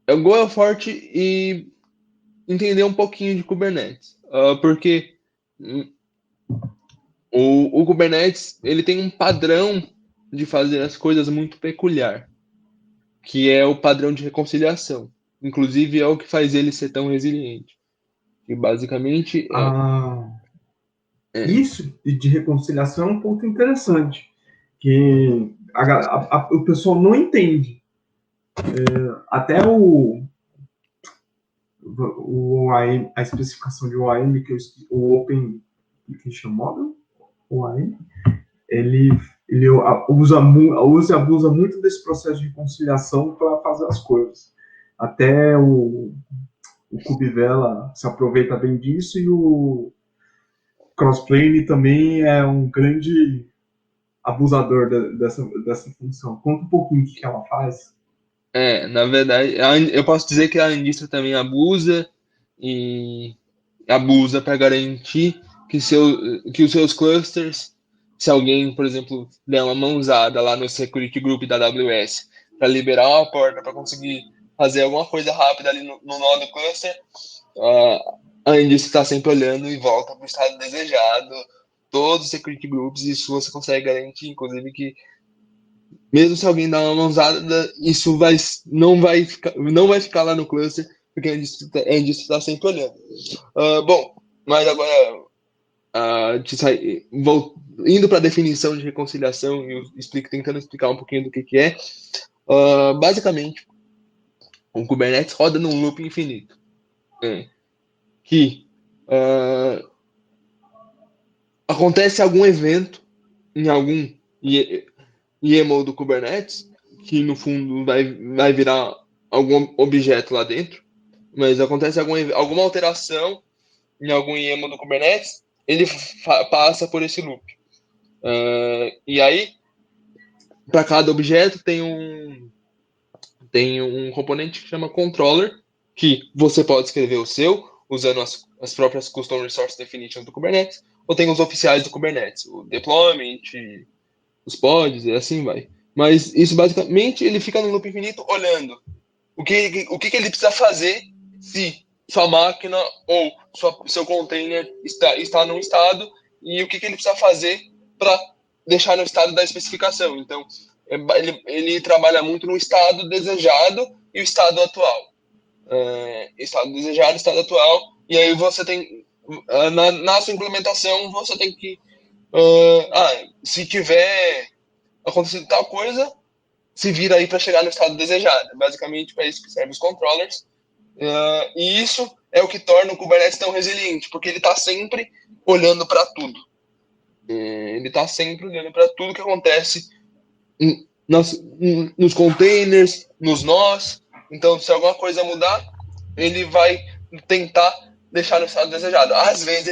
O Go é forte e entender um pouquinho de Kubernetes. Porque o Kubernetes ele tem um padrão de fazer as coisas muito peculiar, que é o padrão de reconciliação. Inclusive, é o que faz ele ser tão resiliente. E basicamente Isso de reconciliação é um ponto interessante, que o pessoal não entende. Até OAM, a especificação de OAM, o Open Application Model, OAM, ele usa e abusa muito desse processo de reconciliação para fazer as coisas. Até o Kubevela se aproveita bem disso, e o Crossplane também é um grande abusador dessa função. Conta um pouquinho o que ela faz. Na verdade, eu posso dizer que a indústria também abusa e abusa para garantir que os seus clusters, se alguém, por exemplo, der uma mãozada lá no security group da AWS para liberar uma porta para conseguir fazer alguma coisa rápida ali no nó do cluster, a indústria está sempre olhando e volta para o estado desejado, todos os security groups, e isso você consegue garantir, inclusive, que mesmo se alguém dar uma mãozada, isso não vai ficar lá no cluster, porque a indústria está sempre olhando. Bom, mas agora, indo para a definição de reconciliação e tentando explicar um pouquinho do que é, basicamente, o Kubernetes roda num loop infinito, que acontece algum evento em algum YAML do Kubernetes, que no fundo vai virar algum objeto lá dentro, mas acontece alguma alteração em algum YAML do Kubernetes, ele passa por esse loop. E aí, para cada objeto tem um componente que chama controller, que você pode escrever o seu, usando as próprias custom resource definitions do Kubernetes, ou tem os oficiais do Kubernetes, o deployment, os pods, e assim vai. Mas isso basicamente ele fica no loop infinito olhando o que ele precisa fazer se sua máquina ou seu container está num estado e o que ele precisa fazer para deixar no estado da especificação. Então, ele trabalha muito no estado desejado e o estado atual. Estado desejado, estado atual, e aí você tem, na sua implementação, você tem que, se tiver acontecido tal coisa, se vira aí para chegar no estado desejado. Basicamente, para isso que servem os controllers. E isso é o que torna o Kubernetes tão resiliente, porque ele está sempre olhando para tudo. Ele está sempre olhando para tudo que acontece nos containers, nos nós. Então, se alguma coisa mudar, ele vai tentar deixar no estado desejado. Às vezes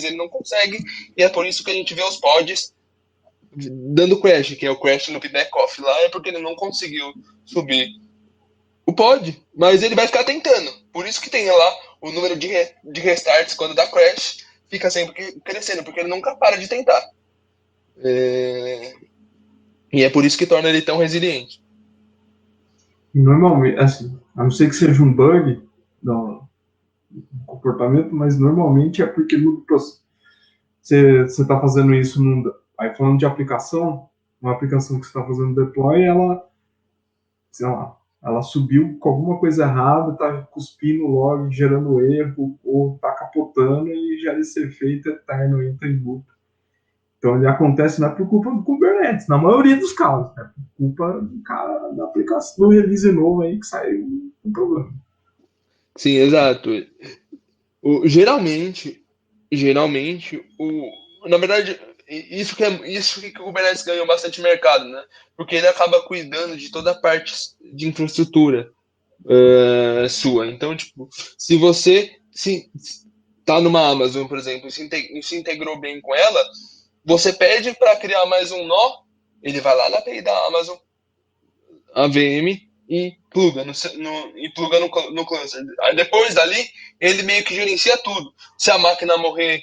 ele não consegue, e é por isso que a gente vê os pods dando crash, que é o crash no back-off lá, é porque ele não conseguiu subir o pod, mas ele vai ficar tentando. Por isso que tem lá o número de restarts quando dá crash, fica sempre crescendo, porque ele nunca para de tentar. E é por isso que torna ele tão resiliente. Normalmente, assim, a não ser que seja um bug do comportamento, mas normalmente é porque você está fazendo isso aí falando de aplicação, uma aplicação que você está fazendo deploy, ela, sei lá, ela subiu com alguma coisa errada, está cuspindo log, gerando erro, ou está capotando e já deve ser feito eterno, entra em loop. Então ele acontece não é por culpa do Kubernetes, na maioria dos casos, é por culpa do cara da aplicação, do release novo aí que saiu um problema. Sim, exato. Geralmente, na verdade, isso que o Kubernetes ganhou bastante mercado, né? Porque ele acaba cuidando de toda a parte de infraestrutura sua. Então, tipo, se você tá numa Amazon, por exemplo, e se integrou bem com ela, você pede para criar mais um nó, ele vai lá na API da Amazon, AVM, e pluga no cluster. Aí depois dali, ele meio que gerencia tudo. Se a máquina morrer,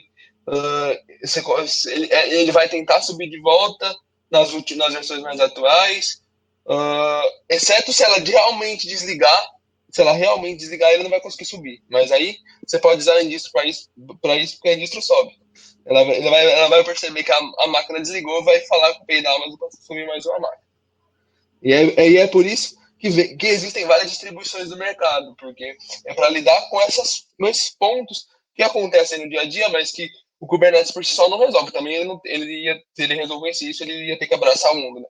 ele vai tentar subir de volta nas versões mais atuais, exceto se ela realmente desligar. Se ela realmente desligar, ele não vai conseguir subir. Mas aí você pode usar a indústria para isso, porque a indústria sobe. Ela vai perceber que a máquina desligou e vai falar com o API da Amazon para subir mais uma máquina. E é por isso que existem várias distribuições do mercado, porque é para lidar com esses pontos que acontecem no dia a dia, mas que o Kubernetes por si só não resolve. Também se ele resolvesse isso, ele ia ter que abraçar o mundo. Né?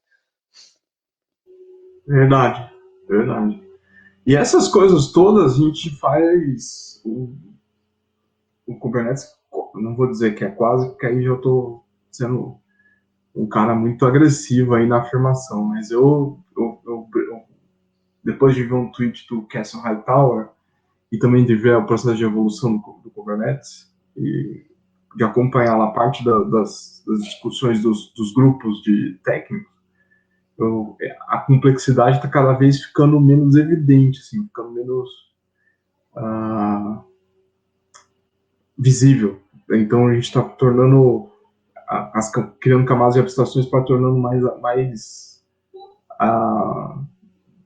Verdade, verdade. E essas coisas todas a gente faz. O Kubernetes, não vou dizer que é quase, porque aí já estou sendo um cara muito agressivo aí na afirmação, mas eu depois de ver um tweet do Castle Hightower e também de ver o processo de evolução do Kubernetes e de acompanhar lá parte das discussões dos grupos de técnicos, a complexidade está cada vez ficando menos evidente, assim, ficando menos visível. Então a gente está tornando, criando camadas de abstrações para tornando mais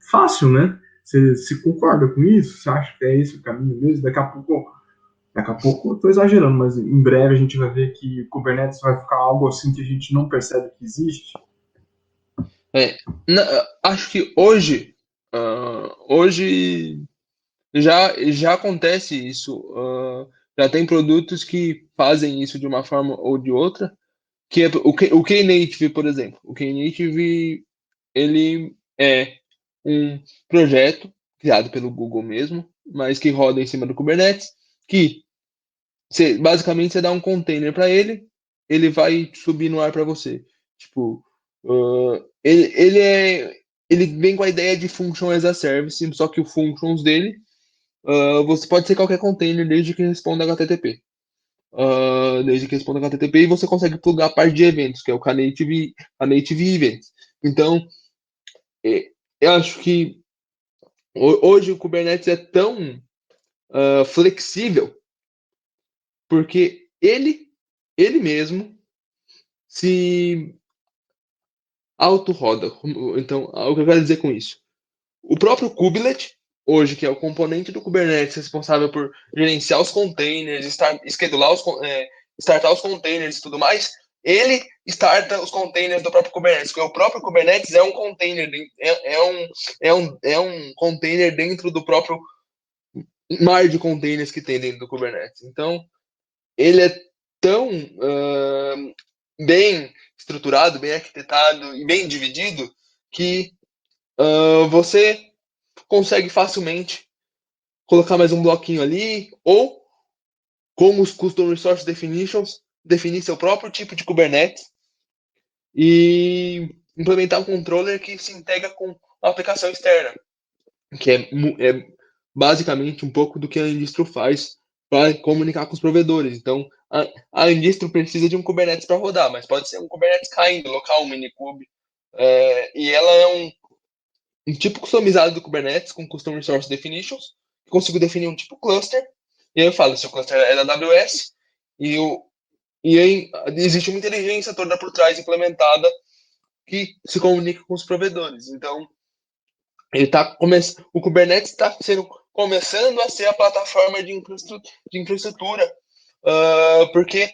fácil, né? Você concorda com isso? Você acha que é esse o caminho mesmo? Daqui a pouco eu estou exagerando, mas em breve a gente vai ver que o Kubernetes vai ficar algo assim que a gente não percebe que existe. Acho que hoje já acontece isso. Já tem produtos que fazem isso de uma forma ou de outra. Que é o Knative, por exemplo. O Knative, ele é um projeto criado pelo Google mesmo, mas que roda em cima do Kubernetes, que basicamente você dá um container para ele vai subir no ar para você. Tipo, ele vem com a ideia de function as a service, só que o functions dele você pode ser qualquer container desde que responda HTTP. Desde que responda HTTP e você consegue plugar a parte de eventos, que é o Knative Events. Então, eu acho que hoje o Kubernetes é tão flexível porque ele mesmo se auto-roda. Então, o que eu quero dizer com isso? O próprio Kubelet, hoje, que é o componente do Kubernetes responsável por gerenciar os containers, startar os containers e tudo mais, ele starta os containers do próprio Kubernetes, porque o próprio Kubernetes é um container, é um container dentro do próprio mar de containers que tem dentro do Kubernetes. Então, ele é tão bem estruturado, bem arquitetado e bem dividido que você consegue facilmente colocar mais um bloquinho ali, ou com os Custom Resource Definitions, definir seu próprio tipo de Kubernetes e implementar um controller que se integra com a aplicação externa, que é basicamente um pouco do que a Indistro faz para comunicar com os provedores. Então, a Indistro precisa de um Kubernetes para rodar, mas pode ser um Kubernetes caindo, local, um minikube, e ela é um tipo customizado do Kubernetes com Custom Resource Definitions, que consigo definir um tipo cluster, e aí eu falo se o cluster é da AWS, e aí existe uma inteligência toda por trás implementada que se comunica com os provedores. Então, o Kubernetes está começando a ser a plataforma de infraestrutura, porque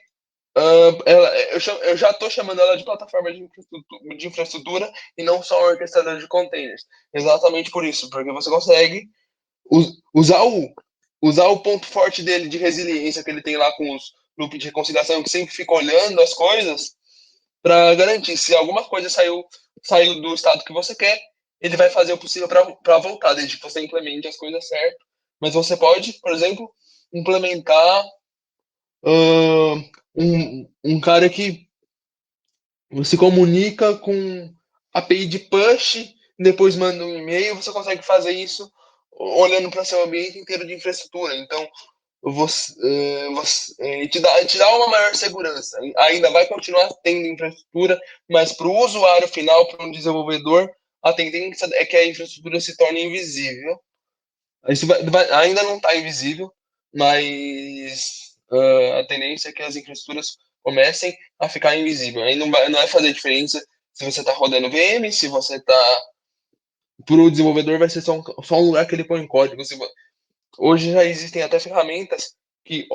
eu já estou chamando ela de plataforma de infraestrutura e não só um orquestrador de containers. Exatamente por isso, porque você consegue usar o ponto forte dele de resiliência que ele tem lá com os loops de reconciliação, que sempre fica olhando as coisas, para garantir se alguma coisa saiu do estado que você quer, ele vai fazer o possível para voltar, desde que você implemente as coisas certas. Mas você pode, por exemplo, implementar um cara que se comunica com API de push, depois manda um e-mail, você consegue fazer isso olhando para seu ambiente inteiro de infraestrutura. Então, te dá uma maior segurança. Ainda vai continuar tendo infraestrutura, mas para o usuário final, para um desenvolvedor, a tendência é que a infraestrutura se torne invisível. Isso ainda não está invisível, mas a tendência é que as infraestruturas comecem a ficar invisíveis. Aí não vai fazer diferença se você está rodando VM, se você está. Para o desenvolvedor, vai ser só um lugar que ele põe código. Hoje já existem até ferramentas que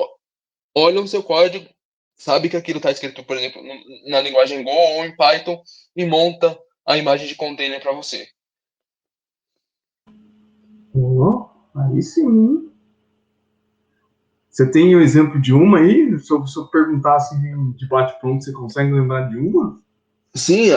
olham o seu código, sabe que aquilo está escrito, por exemplo, na linguagem Go ou em Python e monta a imagem de container para você. Aí sim. Você tem o exemplo de uma aí? Se eu perguntar assim de bate-pronto, você consegue lembrar de uma? Sim,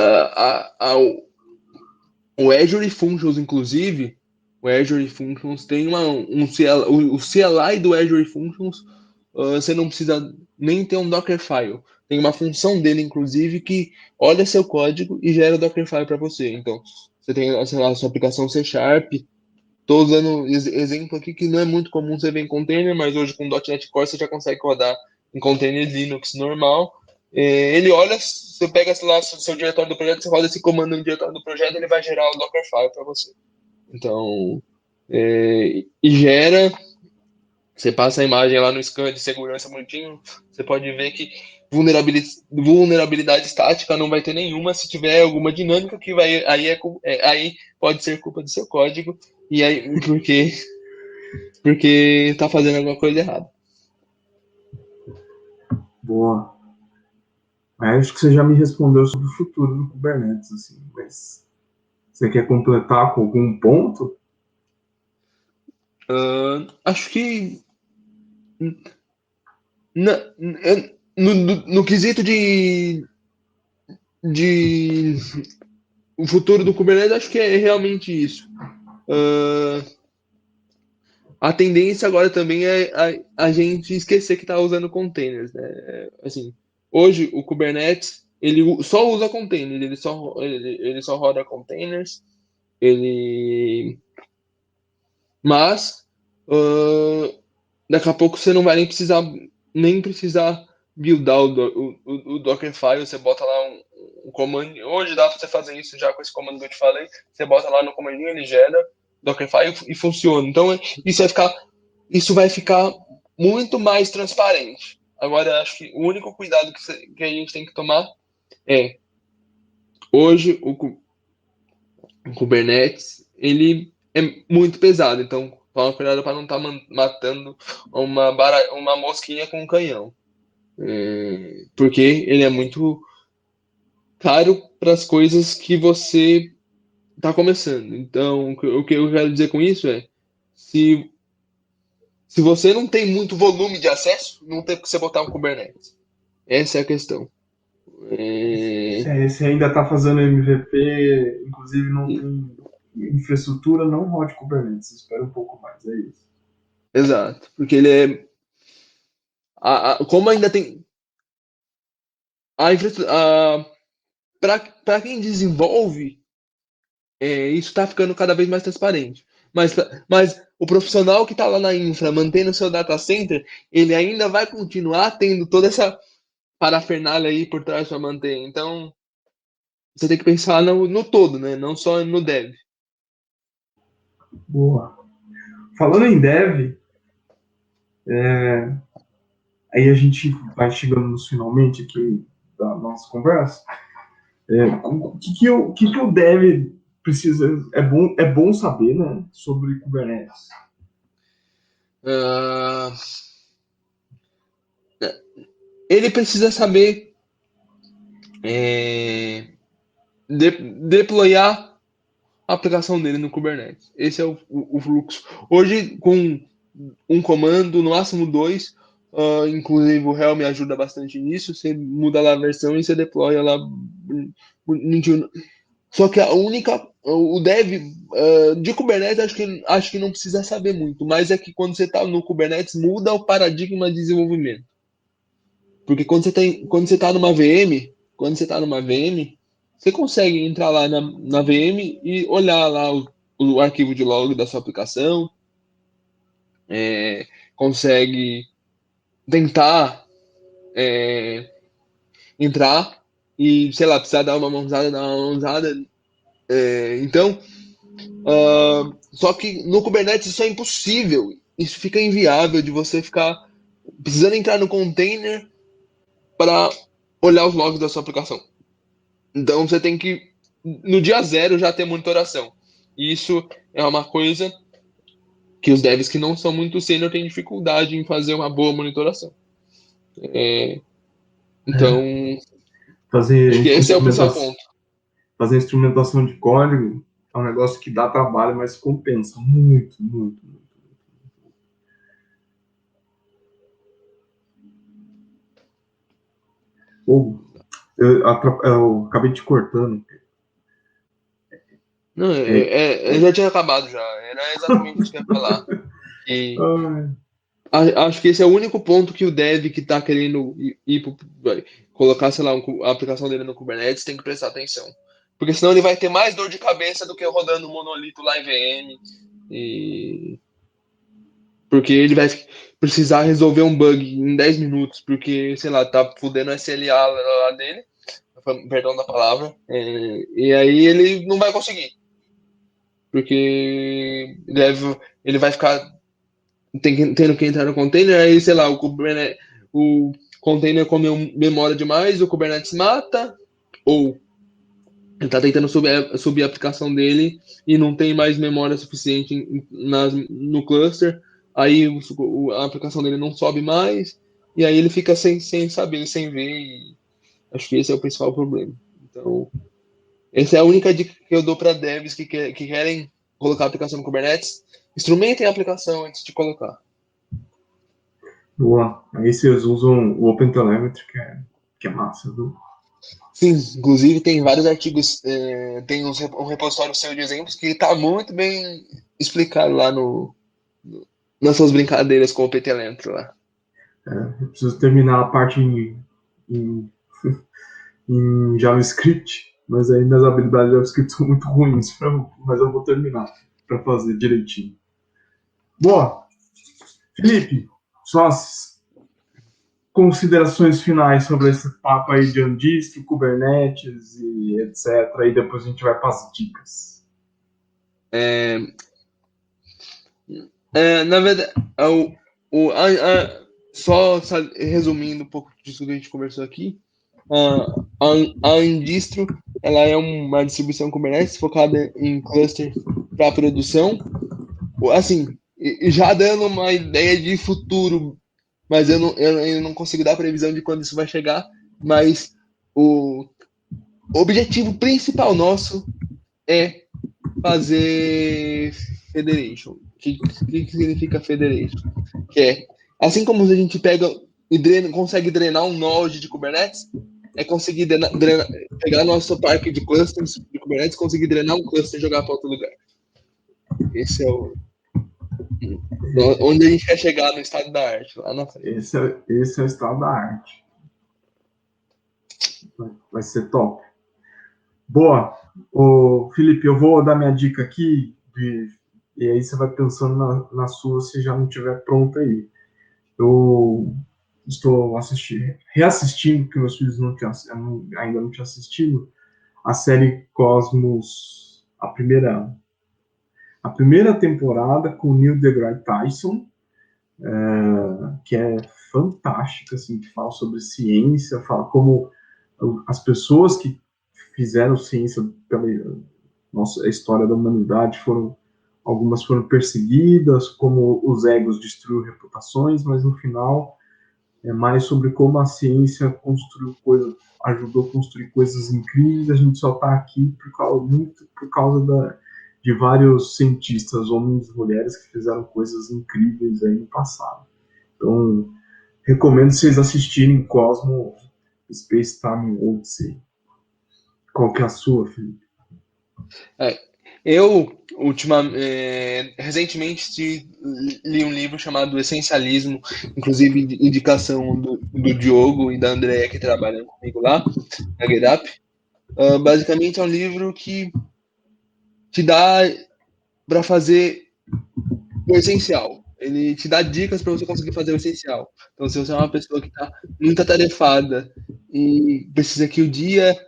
o Azure Functions, inclusive, o Azure Functions tem um CLI, o CLI do Azure Functions, você não precisa nem ter um Dockerfile. Tem uma função dele, inclusive, que olha seu código e gera o Dockerfile para você. Então, você tem, sei lá, a sua aplicação C Sharp. Estou usando exemplo aqui que não é muito comum você ver em container, mas hoje com .NET Core você já consegue rodar em container Linux normal. ele olha, você pega lá o seu diretório do projeto, você roda esse comando no diretório do projeto, ele vai gerar o Dockerfile para você. Então, e gera, você passa a imagem lá no scan de segurança bonitinho, você pode ver que vulnerabilidade estática não vai ter nenhuma. Se tiver alguma dinâmica, que vai, aí pode ser culpa do seu código, e aí porque tá fazendo alguma coisa errada. Boa. Acho que você já me respondeu sobre o futuro do Kubernetes, assim, mas você quer completar com algum ponto? Acho que no quesito de o futuro do Kubernetes, acho que é realmente isso. A tendência agora também é a gente esquecer que está usando containers, né? Assim, hoje o Kubernetes ele só usa containers, ele só roda containers, mas daqui a pouco você não vai nem precisar buildar o Dockerfile. Você bota lá um comando. Hoje dá para você fazer isso já com esse comando que eu te falei. Você bota lá no comandinho, ele gera Dockerfile e funciona. Então isso vai ficar muito mais transparente. Agora, acho que o único cuidado que a gente tem que tomar é hoje o Kubernetes ele é muito pesado, então toma cuidado para não estar matando uma mosquinha com um canhão. Porque ele é muito caro para as coisas que você está começando. Então, o que eu quero dizer com isso é: se, se você não tem muito volume de acesso, não tem que você botar um Kubernetes. Essa é a questão. Se ainda está fazendo MVP, inclusive não tem infraestrutura, não rode Kubernetes. Espera um pouco mais, é isso. Exato, porque ele é. Como ainda tem. A infraestrutura. Para quem desenvolve, isso está ficando cada vez mais transparente. Mas o profissional que está lá na infra, mantendo o seu data center, ele ainda vai continuar tendo toda essa parafernália aí por trás para manter. Então, você tem que pensar no todo, né? Não só no dev. Boa. Falando em dev, aí a gente vai chegando nos finalmente aqui da nossa conversa. O que o dev precisa? É bom saber, né, sobre Kubernetes. Uh, ele precisa saber deployar a aplicação dele no Kubernetes. Esse é o fluxo. Hoje, com um comando, no máximo dois, inclusive o Helm ajuda bastante nisso. Você muda lá a versão e você deploya lá bonitinho. Só que o dev de Kubernetes acho que não precisa saber muito, mas é que quando você está no Kubernetes muda o paradigma de desenvolvimento. Porque quando você está numa VM, você consegue entrar lá na VM e olhar lá o arquivo de log da sua aplicação, consegue tentar entrar e, sei lá, precisar dar uma mãozada, então, só que no Kubernetes isso é impossível. Isso fica inviável de você ficar precisando entrar no container para olhar os logs da sua aplicação. Então você tem que, no dia zero, já ter monitoração. E isso é uma coisa que os devs que não são muito sênior têm dificuldade em fazer uma boa monitoração. Então, Fazer acho que esse é o principal instrumentação, ponto. fazer instrumentação de código é um negócio que dá trabalho, mas compensa muito, muito, muito. Eu acabei te cortando. Não, eu já tinha acabado já. Era exatamente isso que eu ia falar. E acho que esse é o único ponto que o dev que está querendo colocar, sei lá, a aplicação dele no Kubernetes tem que prestar atenção. Porque senão ele vai ter mais dor de cabeça do que rodando um monolito lá em VM. Porque ele vai. precisar resolver um bug em 10 minutos, porque, sei lá, tá fudendo o SLA lá dele, perdão da palavra, e aí ele não vai conseguir, porque ele vai ficar tendo que entrar no container, aí, sei lá, o container comeu memória demais, o Kubernetes mata, ou ele tá tentando subir a aplicação dele e não tem mais memória suficiente no cluster, aí a aplicação dele não sobe mais, e aí ele fica sem saber, sem ver, e acho que esse é o principal problema. Então, essa é a única dica que eu dou para devs que querem colocar a aplicação no Kubernetes. Instrumentem a aplicação antes de colocar. Boa. Aí vocês usam o OpenTelemetry, que é massa, viu? Sim, inclusive tem vários artigos, tem um repositório seu de exemplos que está muito bem explicado lá nas suas brincadeiras com o PT Lentro lá. Eu preciso terminar a parte em, em JavaScript, mas aí minhas habilidades de JavaScript são muito ruins, mas eu vou terminar para fazer direitinho. Boa. Felipe, suas considerações finais sobre esse papo aí de Andistro, Kubernetes e etc. E depois a gente vai para as dicas. Na verdade, só resumindo um pouco disso que a gente conversou aqui, a Andistro ela é uma distribuição Kubernetes focada em cluster para produção. Assim, já dando uma ideia de futuro, mas eu não consigo dar previsão de quando isso vai chegar. Mas o objetivo principal nosso é fazer Federation. O que significa Federation? Que é, assim como a gente pega e consegue drenar um node de Kubernetes, é conseguir pegar nosso parque de clusters de Kubernetes, conseguir drenar um cluster e jogar para outro lugar. Esse é onde a gente quer chegar no estado da arte, lá na frente. Esse é o estado da arte. Vai ser top. Boa. Felipe, eu vou dar minha dica aqui, e aí você vai pensando na sua, se já não estiver pronta aí. Eu estou reassistindo, porque meus filhos ainda não tinham assistido, a série Cosmos, a primeira temporada com Neil deGrasse Tyson, que é fantástica, assim, que fala sobre ciência, fala como as pessoas que fizeram ciência pela a história da humanidade algumas foram perseguidas, como os egos destruíram reputações, mas no final é mais sobre como a ciência ajudou a construir coisas incríveis. A gente só está aqui muito por causa de vários cientistas, homens e mulheres, que fizeram coisas incríveis aí no passado. Então, recomendo vocês assistirem Cosmo Space Time Odyssey. Qual que é a sua, Felipe? Eu, recentemente, li um livro chamado Essencialismo, inclusive indicação do Diogo e da Andrea, que trabalham comigo lá, na GetUp. Basicamente é um livro que te dá para fazer o essencial. Ele te dá dicas para você conseguir fazer o essencial. Então, se você é uma pessoa que está muito atarefada e precisa que o dia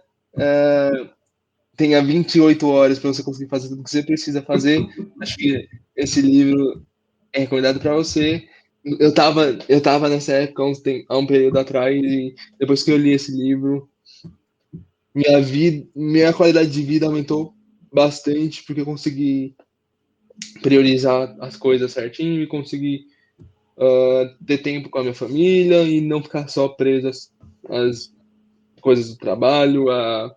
tenha 28 horas para você conseguir fazer tudo que você precisa fazer, acho que esse livro é recomendado para você. Eu tava nessa época há um período atrás, e depois que eu li esse livro, minha qualidade de vida aumentou bastante, porque eu consegui priorizar as coisas certinho e consegui ter tempo com a minha família e não ficar só preso às coisas do trabalho, a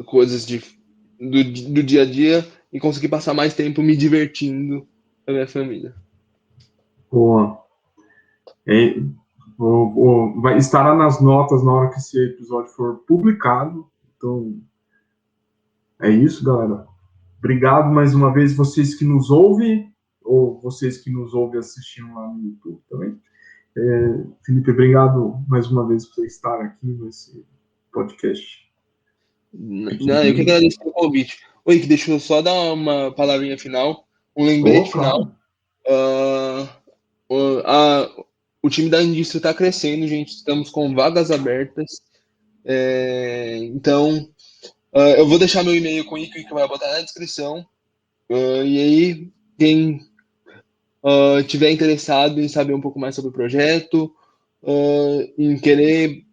coisas do dia a dia, e conseguir passar mais tempo me divertindo com a minha família. Boa. Estará nas notas na hora que esse episódio for publicado. Então, é isso, galera. Obrigado mais uma vez, vocês que nos ouvem, ou vocês que nos ouvem assistindo lá no YouTube também. Felipe, obrigado mais uma vez por você estar aqui nesse podcast. Não, eu que agradeço pelo convite. Oi, que deixa eu só dar uma palavrinha final. um lembrete Claro. final. O time da indústria está crescendo, gente. Estamos com vagas abertas. Então, eu vou deixar meu e-mail com o Ico que vai botar na descrição. E aí, quem tiver interessado em saber um pouco mais sobre o projeto, em querer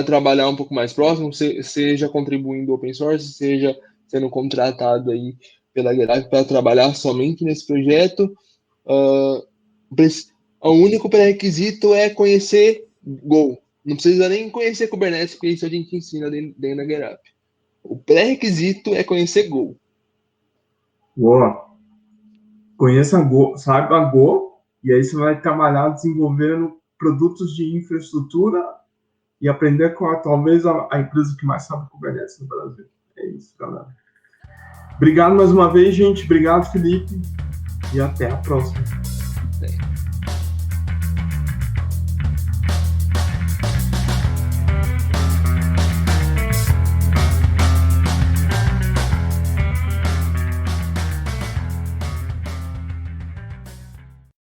trabalhar um pouco mais próximo, seja contribuindo open source, seja sendo contratado aí pela Gerap para trabalhar somente nesse projeto, o único pré-requisito é conhecer Go. Não precisa nem conhecer Kubernetes, porque isso a gente ensina dentro da Gerap. O pré-requisito é conhecer Go. Boa. Conheça Go, saiba Go, e aí você vai trabalhar desenvolvendo produtos de infraestrutura e aprender com talvez a empresa que mais sabe Kubernetes no Brasil. É isso, galera. Obrigado mais uma vez, gente. Obrigado, Felipe. E até a próxima.